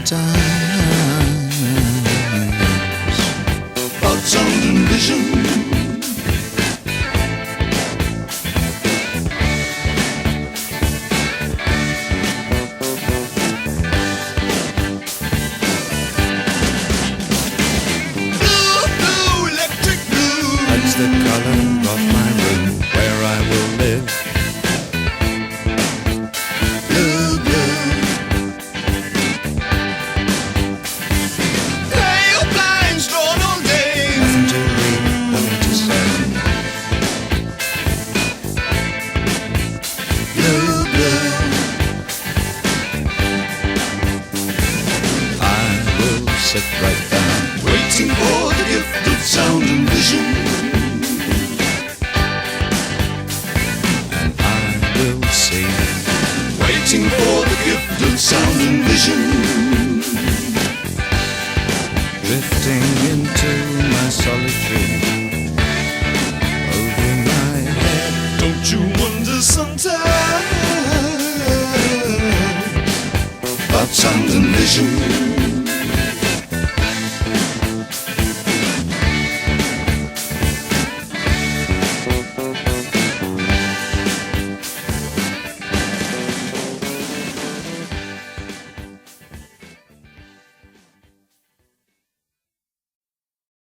times of sound and vision. That's the color of my room where I will live. Blue, blue. Pale blinds drawn all day. Nothing to read, nothing to say. Blue, blue. I will sit right down, waiting for the gift of sound and vision.